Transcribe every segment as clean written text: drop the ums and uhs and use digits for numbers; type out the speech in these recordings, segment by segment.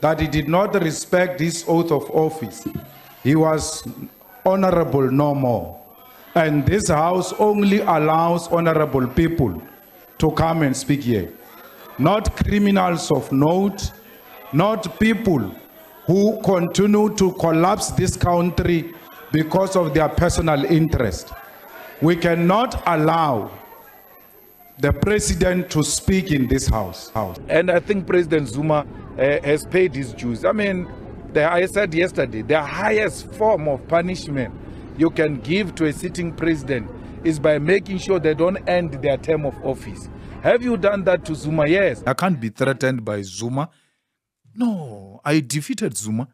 that he did not respect his oath of office. He was honorable no more. And this house only allows honorable people to come and speak here. Not criminals of note, not people who continue to collapse this country because of their personal interest. We cannot allow the president to speak in this house. And I think President Zuma has paid his dues. I mean, I said yesterday, the highest form of punishment you can give to a sitting president is by making sure they don't end their term of office. Have you done that to Zuma? Yes. I can't be threatened by Zuma. No, I defeated Zuma.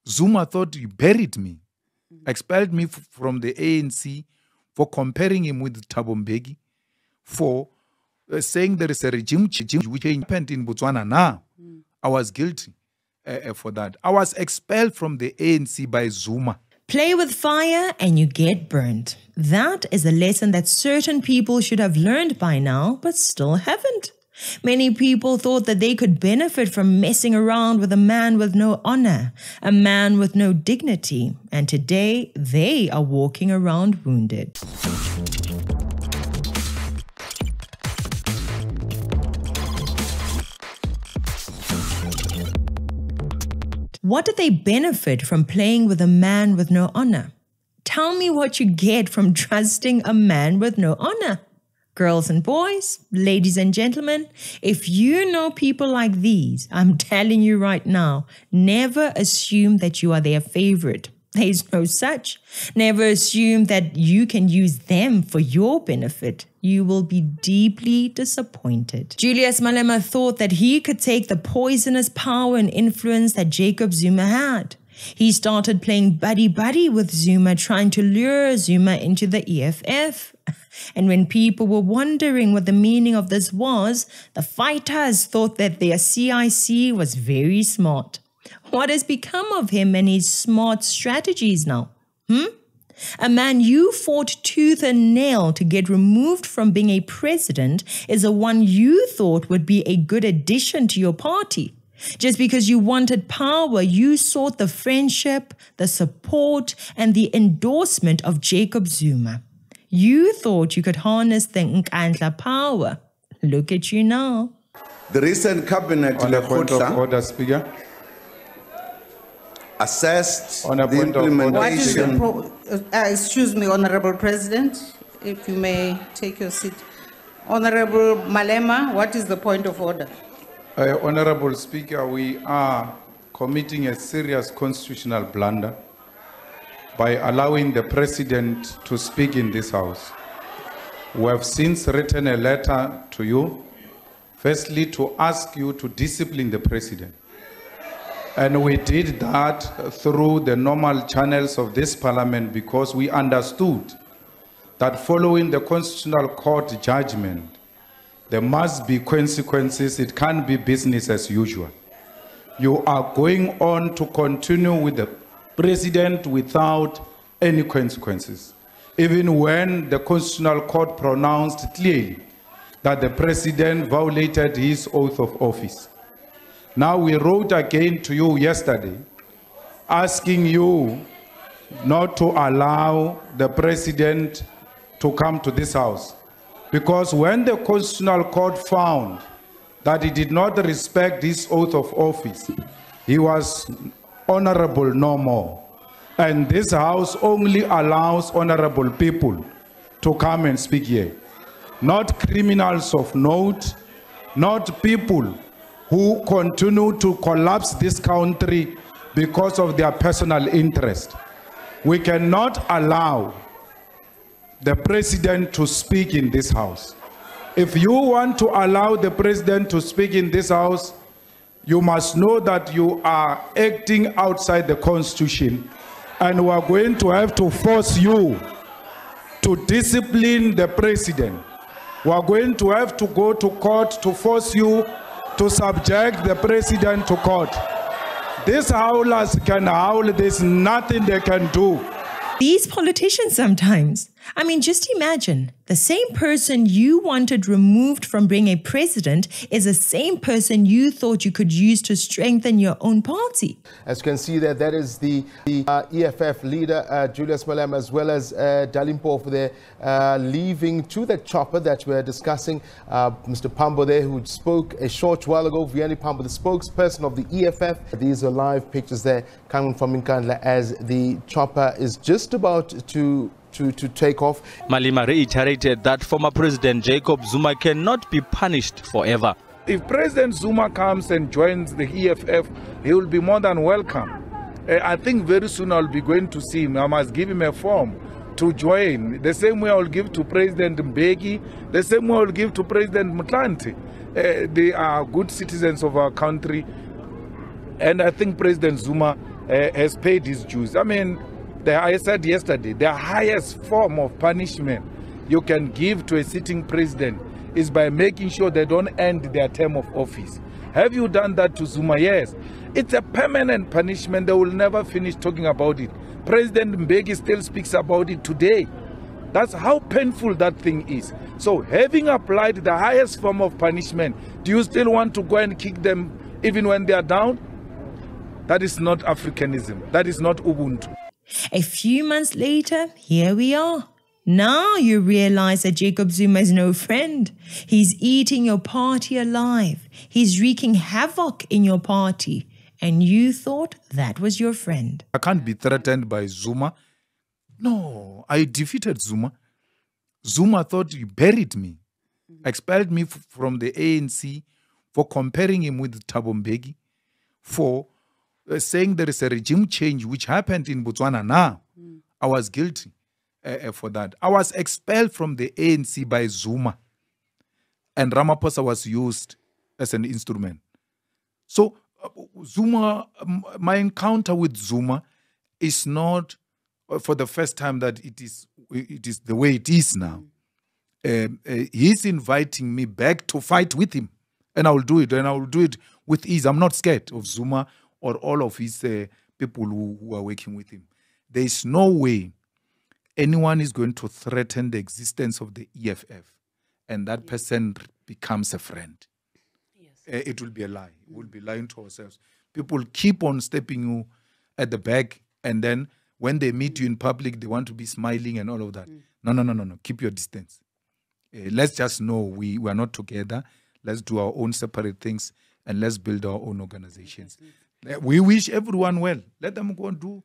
Zuma thought he buried me, expelled me from the ANC for comparing him with Thabo Mbeki, for saying there is a regime change which happened in Botswana now. I was guilty for that. I was expelled from the ANC by Zuma. Play with fire and you get burnt. That is a lesson that certain people should have learned by now, but still haven't. Many people thought that they could benefit from messing around with a man with no honor, a man with no dignity, and today they are walking around wounded. What did they benefit from playing with a man with no honor? Tell me what you get from trusting a man with no honor. Girls and boys, ladies and gentlemen, if you know people like these, I'm telling you right now, never assume that you are their favorite. There's no such. Never assume that you can use them for your benefit. You will be deeply disappointed. Julius Malema thought that he could take the poisonous power and influence that Jacob Zuma had. He started playing buddy-buddy with Zuma, trying to lure Zuma into the EFF. And when people were wondering what the meaning of this was, the fighters thought that their CIC was very smart. What has become of him and his smart strategies now? A man you fought tooth and nail to get removed from being a president is the one you thought would be a good addition to your party. Just because you wanted power, you sought the friendship, the support, and the endorsement of Jacob Zuma. You thought you could harness the Nkandla power. Look at you now. The recent cabinet On a point of order, Speaker. Assessed On a the point of implementation. order. Excuse me, Honorable President, if you may take your seat. Honorable Malema, what is the point of order? Honorable Speaker, we are committing a serious constitutional blunder by allowing the President to speak in this House. We have since written a letter to you, firstly to ask you to discipline the President. And we did that through the normal channels of this Parliament because we understood that following the Constitutional Court judgment, there must be consequences. It can't be business as usual. You are going on to continue with the President without any consequences, even when the Constitutional Court pronounced clearly that the President violated his oath of office. Now we wrote again to you yesterday, asking you not to allow the President to come to this House. Because when the Constitutional Court found that he did not respect his oath of office, he was honorable no more. And this House only allows honorable people to come and speak here. Not criminals of note, not people who continue to collapse this country because of their personal interest. We cannot allow the President to speak in this House. If you want to allow the President to speak in this House, you must know that you are acting outside the Constitution, and we are going to have to force you to discipline the President. We are going to have to go to court to force you to subject the President to court. These howlers can howl, there's nothing they can do. These politicians sometimes, I mean, just imagine the same person you wanted removed from being a president is the same person you thought you could use to strengthen your own party. As you can see there, that is the EFF leader, Julius Malema, as well as Dalimpo for their leaving to the chopper that we're discussing. Mr. Pambo there, who spoke a short while ago, Vianney Pambo, the spokesperson of the EFF. These are live pictures there coming from Nkandla as the chopper is just about to take off. Malema reiterated that former President Jacob Zuma cannot be punished forever. If President Zuma comes and joins the EFF, he will be more than welcome. I think very soon I'll be going to see him. I must give him a form to join. The same way I'll give to President Mbeki, the same way I'll give to President Mutlanti. They are good citizens of our country. And I think President Zuma has paid his dues. I mean, I said yesterday, the highest form of punishment you can give to a sitting president is by making sure they don't end their term of office. Have you done that to Zuma? Yes. It's a permanent punishment. They will never finish talking about it. President Mbeki still speaks about it today. That's how painful that thing is. So having applied the highest form of punishment, do you still want to go and kick them even when they are down? That is not Africanism. That is not Ubuntu. A few months later, here we are. Now you realize that Jacob Zuma is no friend. He's eating your party alive. He's wreaking havoc in your party. And you thought that was your friend. I can't be threatened by Zuma. No, I defeated Zuma. Zuma thought he buried me, expelled me from the ANC for comparing him with Thabo Mbeki, for saying there is a regime change which happened in Botswana now. I was guilty for that. I was expelled from the ANC by Zuma, and Ramaphosa was used as an instrument. So Zuma, my encounter with Zuma is not for the first time that it is the way it is now. He's inviting me back to fight with him, and I will do it, and I will do it with ease. I'm not scared of Zuma or all of his people who are working with him. There is no way anyone is going to threaten the existence of the EFF and that person becomes a friend. Yes. It will be a lie. We'll be lying to ourselves. People keep on stepping you at the back, and then when they meet you in public, they want to be smiling and all of that. No. Keep your distance. Let's just know we are not together. Let's do our own separate things, and let's build our own organizations. We wish everyone well. Let them go and do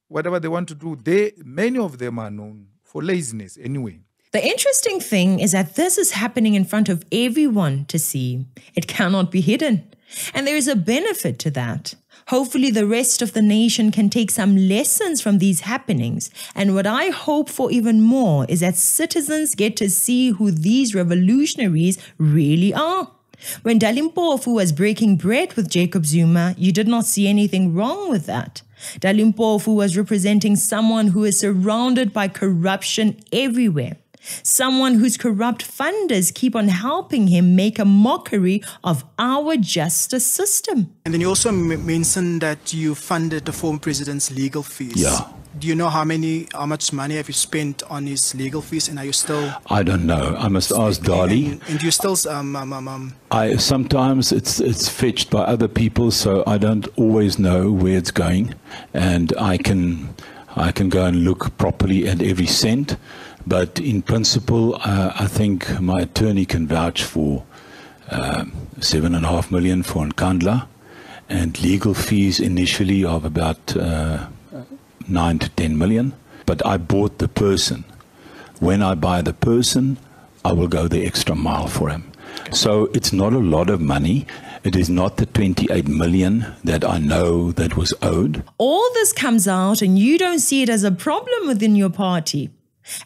whatever they want to do. Many of them are known for laziness anyway. The interesting thing is that this is happening in front of everyone to see. It cannot be hidden. And there is a benefit to that. Hopefully the rest of the nation can take some lessons from these happenings. And what I hope for even more is that citizens get to see who these revolutionaries really are. When Dalimpofu was breaking bread with Jacob Zuma, you did not see anything wrong with that. Dalimpofu was representing someone who is surrounded by corruption everywhere. Someone whose corrupt funders keep on helping him make a mockery of our justice system. And then you also mentioned that you funded the former president's legal fees. Yeah. Do you know how much money have you spent on his legal fees, and are you still? I don't know. I must ask Dali. And do you still? I sometimes it's fetched by other people, so I don't always know where it's going, and I can go and look properly at every cent. But in principle, I think my attorney can vouch for 7.5 million for Nkandla, and legal fees initially of about 9 to 10 million. But I bought the person. When I buy the person, I will go the extra mile for him. So it's not a lot of money. It is not the 28 million that I know that was owed. All this comes out and you don't see it as a problem within your party.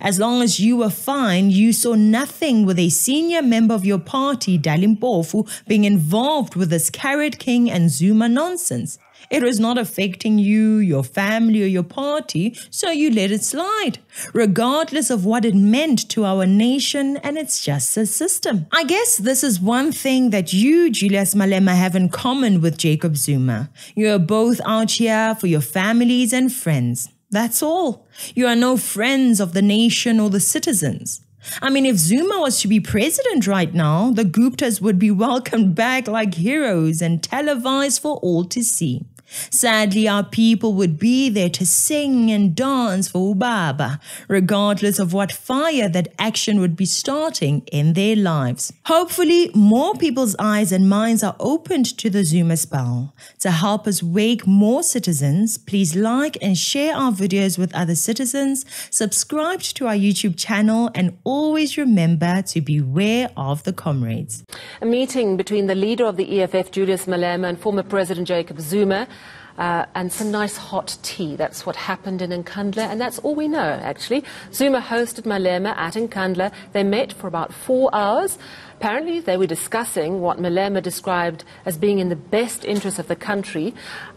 As long as you were fine, you saw nothing with a senior member of your party, Dalimpofu, being involved with this Carrot King and Zuma nonsense. It was not affecting you, your family, or your party, so you let it slide, regardless of what it meant to our nation and its justice system. I guess this is one thing that you, Julius Malema, have in common with Jacob Zuma. You are both out here for your families and friends. That's all. You are no friends of the nation or the citizens. I mean, if Zuma was to be president right now, the Guptas would be welcomed back like heroes and televised for all to see. Sadly, our people would be there to sing and dance for Ubaba, regardless of what fire that action would be starting in their lives. Hopefully, more people's eyes and minds are opened to the Zuma spell. To help us wake more citizens, please like and share our videos with other citizens, subscribe to our YouTube channel, and always remember to beware of the comrades. A meeting between the leader of the EFF, Julius Malema, and former President Jacob Zuma, and some nice hot tea. That's what happened in Nkandla, and that's all we know, actually. Zuma hosted Malema at Nkandla. They met for about 4 hours. Apparently, they were discussing what Malema described as being in the best interest of the country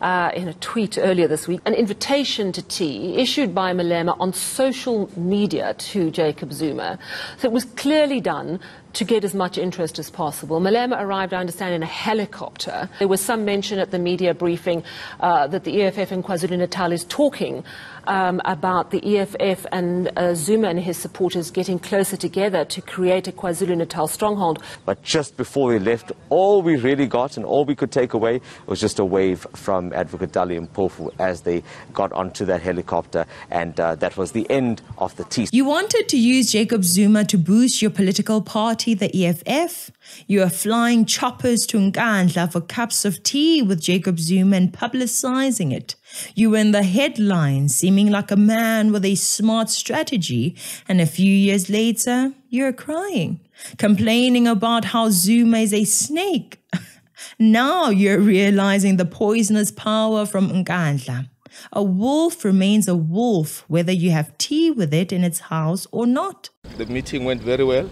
in a tweet earlier this week. An invitation to tea issued by Malema on social media to Jacob Zuma. So it was clearly done to get as much interest as possible. Malema arrived, I understand, in a helicopter. There was some mention at the media briefing that the EFF in KwaZulu-Natal is talking about the EFF and Zuma and his supporters getting closer together to create a KwaZulu-Natal stronghold. But just before we left, all we really got and all we could take away was just a wave from Advocate Dali Mpofu as they got onto that helicopter, and that was the end of the tea. You wanted to use Jacob Zuma to boost your political party, the EFF. You are flying choppers to Nkandla for cups of tea with Jacob Zuma and publicizing it. You were in the headlines, seeming like a man with a smart strategy, and a few years later, you're crying, complaining about how Zuma is a snake. Now you're realizing the poisonous power from Nkandla. A wolf remains a wolf, whether you have tea with it in its house or not. The meeting went very well.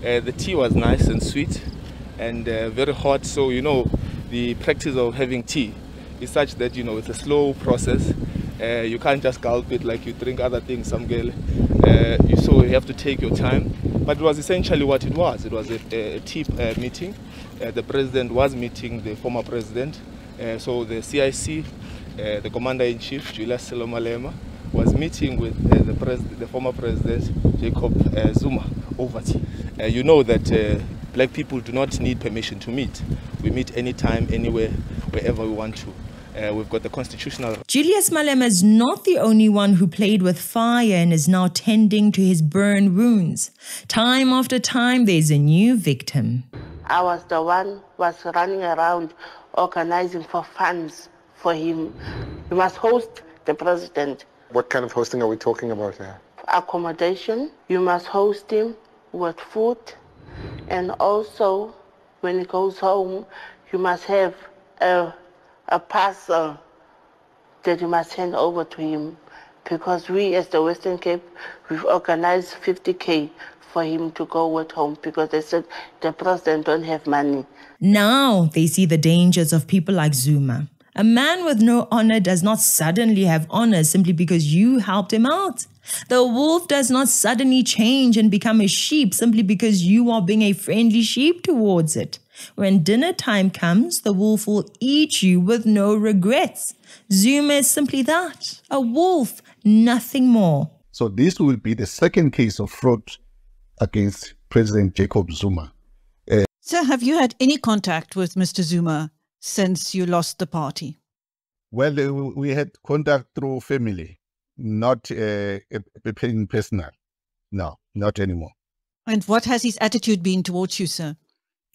The tea was nice and sweet and very hot. So, the practice of having tea is such that, it's a slow process. You can't just gulp it like you drink other things, some girl. So you have to take your time. But it was essentially what it was. It was a tea meeting. The president was meeting the former president. So the CIC, the commander-in-chief, Julius Malema, was meeting with the former president, Jacob Zuma, over tea. You know that black people do not need permission to meet. We meet anytime, anywhere, wherever we want to. We've got the constitutional... Julius Malema is not the only one who played with fire and is now tending to his burn wounds. Time after time, there's a new victim. I was the one who was running around organizing for funds for him. You must host the president. What kind of hosting are we talking about here? Accommodation. You must host him with food. And also, when he goes home, you must have a parcel that you must hand over to him, because we as the Western Cape, we've organized 50K for him to go at home, because they said the president don't have money. Now they see the dangers of people like Zuma. A man with no honor does not suddenly have honor simply because you helped him out. The wolf does not suddenly change and become a sheep simply because you are being a friendly sheep towards it. When dinner time comes, the wolf will eat you with no regrets. Zuma is simply that, a wolf, nothing more. So this will be the second case of fraud against President Jacob Zuma. So have you had any contact with Mr. Zuma since you lost the party? Well, we had contact through family, not personal. No, not anymore. And what has his attitude been towards you, sir?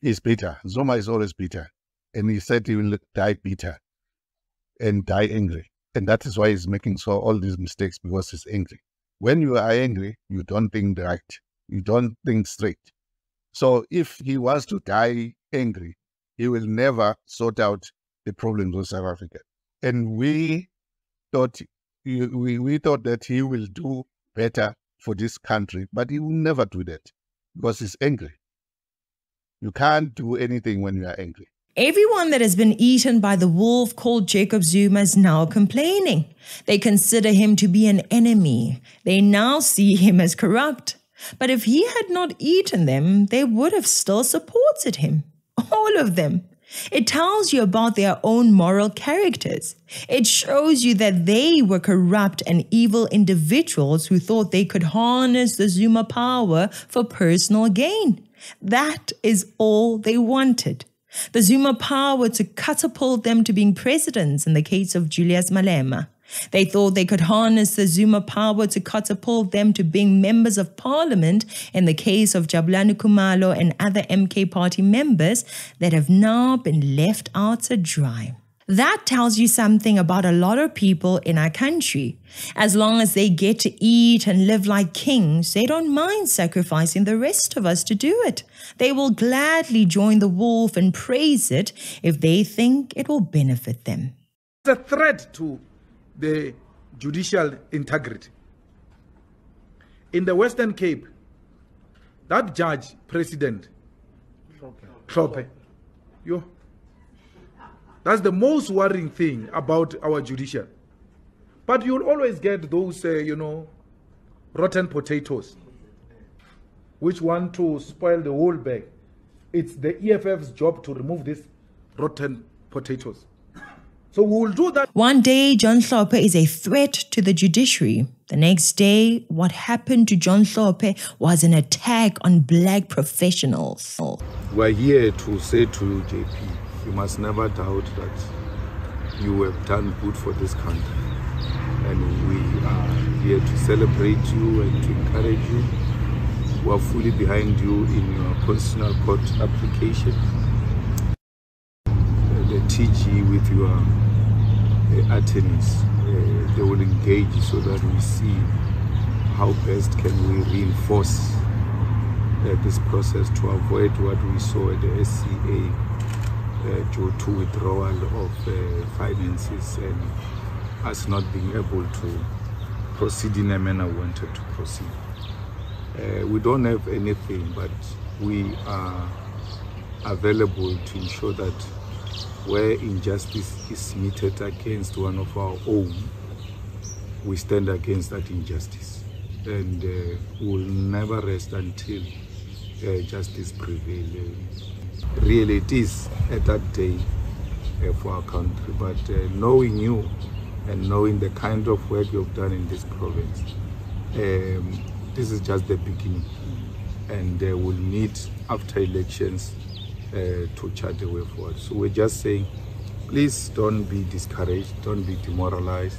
He's bitter. Zuma is always bitter. And he said he will die bitter and die angry. And that is why he's making all these mistakes, because he's angry. When you are angry, you don't think right. You don't think straight. So if he wants to die angry, he will never sort out the problems of South Africa. And we thought that he will do better for this country, but he will never do that because he's angry. You can't do anything when you are angry. Everyone that has been eaten by the wolf called Jacob Zuma is now complaining. They consider him to be an enemy. They now see him as corrupt. But if he had not eaten them, they would have still supported him. All of them. It tells you about their own moral characters. It shows you that they were corrupt and evil individuals who thought they could harness the Zuma power for personal gain. That is all they wanted. The Zuma power to catapult them to being presidents in the case of Julius Malema. They thought they could harness the Zuma power to catapult them to being members of parliament in the case of Jabulani Khumalo and other MK party members that have now been left out to dry. That tells you something about a lot of people in our country. As long as they get to eat and live like kings, they don't mind sacrificing the rest of us to do it. They will gladly join the wolf and praise it if they think it will benefit them. It's a threat to the judicial integrity. In the Western Cape, that judge, President Trope, that's the most worrying thing about our judicial. But you'll always get those, rotten potatoes, which want to spoil the whole bag. It's the EFF's job to remove these rotten potatoes. So we will do that. One day, John Hlophe is a threat to the judiciary. The next day, what happened to John Hlophe was an attack on black professionals. We're here to say to you, JP, you must never doubt that you have done good for this country. And we are here to celebrate you and to encourage you. We are fully behind you in your constitutional court application. The TG with your attorneys, they will engage so that we see how best can we reinforce this process to avoid what we saw at the SCA due to withdrawal of finances and us not being able to proceed in a manner we wanted to proceed. We don't have anything, but we are available to ensure that where injustice is meted against one of our own, we stand against that injustice. And we will never rest until justice prevails. Really, it is at that day for our country. But knowing you and knowing the kind of work you've done in this province, this is just the beginning. And we'll meet after elections to chart the way forward. So we're just saying, please don't be discouraged, don't be demoralized.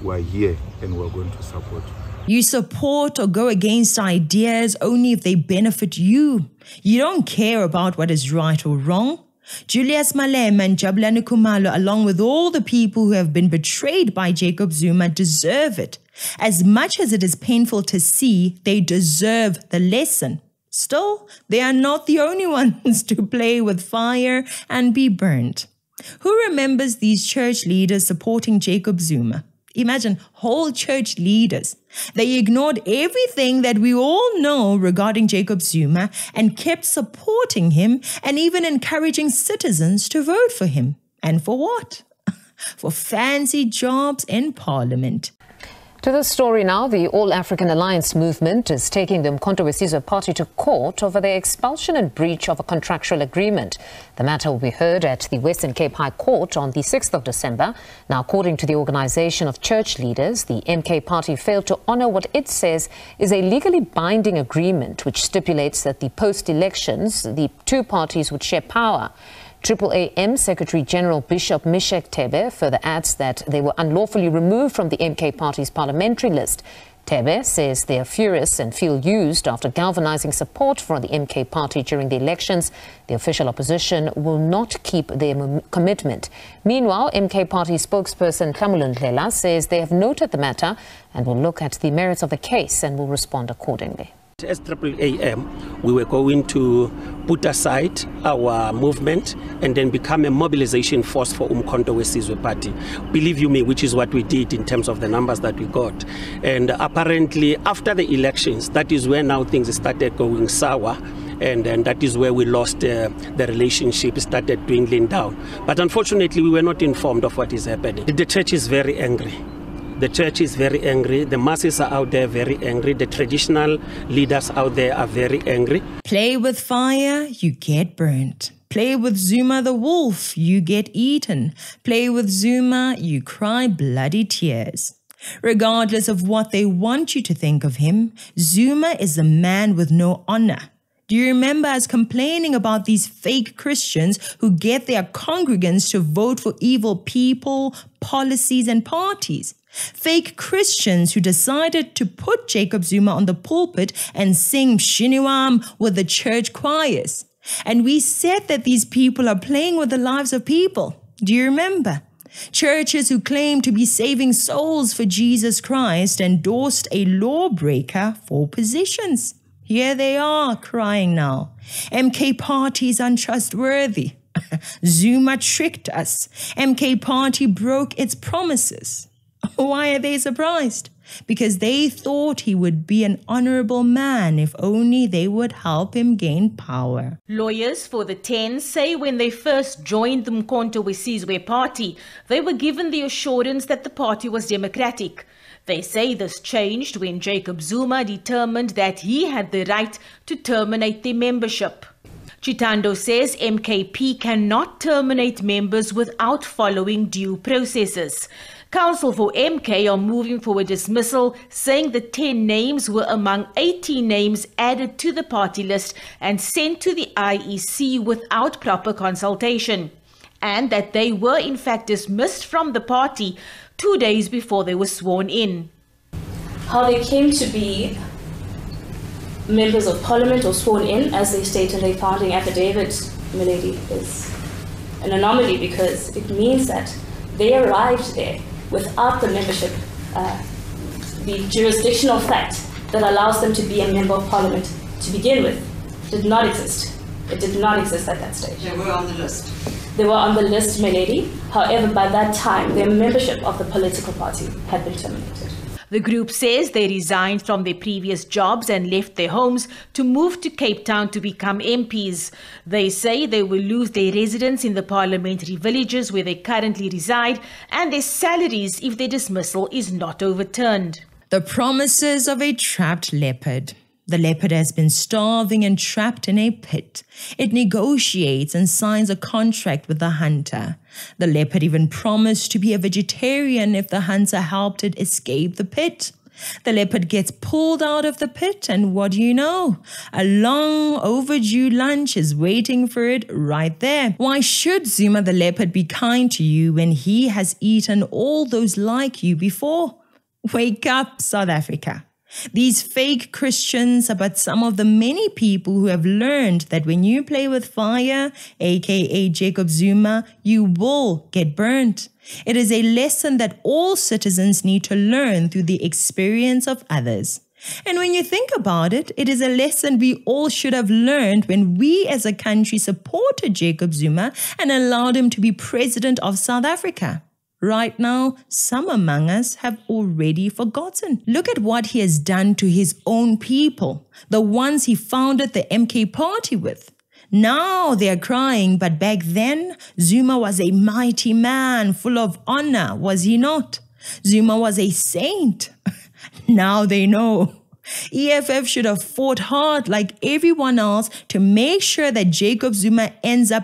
We're here and we're going to support you. You support or go against ideas only if they benefit you. You don't care about what is right or wrong. Julius Malema and Jabulani Khumalo, along with all the people who have been betrayed by Jacob Zuma, deserve it. As much as it is painful to see, they deserve the lesson. Still, they are not the only ones to play with fire and be burnt. Who remembers these church leaders supporting Jacob Zuma? Imagine whole church leaders. They ignored everything that we all know regarding Jacob Zuma and kept supporting him and even encouraging citizens to vote for him. And for what? For fancy jobs in parliament. To this story now, the All-African Alliance movement is taking the Umkhonto weSizwe party to court over their expulsion and breach of a contractual agreement. The matter will be heard at the Western Cape High Court on the 6th of December. Now, according to the Organization of Church Leaders, the MK party failed to honor what it says is a legally binding agreement which stipulates that the post-elections, the two parties would share power. AAAM Secretary General Bishop Mishek Tebe further adds that they were unlawfully removed from the MK party's parliamentary list. Tebe says they are furious and feel used after galvanizing support for the MK party during the elections. The official opposition will not keep their commitment. Meanwhile, MK party spokesperson Tlamulo Ndlela says they have noted the matter and will look at the merits of the case and will respond accordingly. As AAAM, we were going to put aside our movement and then become a mobilization force for Umkhonto weSizwe party. Believe you me, which is what we did in terms of the numbers that we got. And apparently, after the elections, that is where now things started going sour. And that is where we lost the relationship, started dwindling down. But unfortunately, we were not informed of what is happening. The church is very angry. The church is very angry. The masses are out there very angry. The traditional leaders out there are very angry. Play with fire, you get burnt. Play with Zuma the wolf, you get eaten. Play with Zuma, you cry bloody tears. Regardless of what they want you to think of him, Zuma is a man with no honor. Do you remember us complaining about these fake Christians who get their congregants to vote for evil people, policies, and parties? Fake Christians who decided to put Jacob Zuma on the pulpit and sing Shiniwam with the church choirs. And we said that these people are playing with the lives of people. Do you remember? Churches who claim to be saving souls for Jesus Christ endorsed a lawbreaker for positions. Here they are crying now. MK Party is untrustworthy. Zuma tricked us. MK Party broke its promises. Why are they surprised? Because they thought he would be an honorable man if only they would help him gain power. Lawyers for the 10 say when they first joined the Umkhonto weSizwe party, they were given the assurance that the party was democratic. They say this changed when Jacob Zuma determined that he had the right to terminate their membership. Chitando says MKP cannot terminate members without following due processes. Counsel for MK are moving for a dismissal, saying the 10 names were among 18 names added to the party list and sent to the IEC without proper consultation, and that they were in fact dismissed from the party 2 days before they were sworn in. How they came to be members of parliament or sworn in, as they state in their founding affidavit, milady, is an anomaly because it means that they arrived there without the membership, the jurisdictional fact that allows them to be a member of parliament to begin with did not exist. It did not exist at that stage. They were on the list. They were on the list, my lady. However, by that time, their membership of the political party had been terminated. The group says they resigned from their previous jobs and left their homes to move to Cape Town to become MPs. They say they will lose their residence in the parliamentary villages where they currently reside and their salaries if their dismissal is not overturned. The promises of a trapped leopard. The leopard has been starving and trapped in a pit. It negotiates and signs a contract with the hunter. The leopard even promised to be a vegetarian if the hunter helped it escape the pit. The leopard gets pulled out of the pit, and what do you know? A long overdue lunch is waiting for it right there. Why should Zuma the leopard be kind to you when he has eaten all those like you before? Wake up, South Africa. These fake Christians are but some of the many people who have learned that when you play with fire, aka Jacob Zuma, you will get burnt. It is a lesson that all citizens need to learn through the experience of others. And when you think about it, it is a lesson we all should have learned when we as a country supported Jacob Zuma and allowed him to be president of South Africa. Right now, some among us have already forgotten. Look at what he has done to his own people, the ones he founded the MK Party with. Now they are crying, but back then, Zuma was a mighty man full of honor, was he not? Zuma was a saint. Now they know. EFF should have fought hard like everyone else to make sure that Jacob Zuma ends up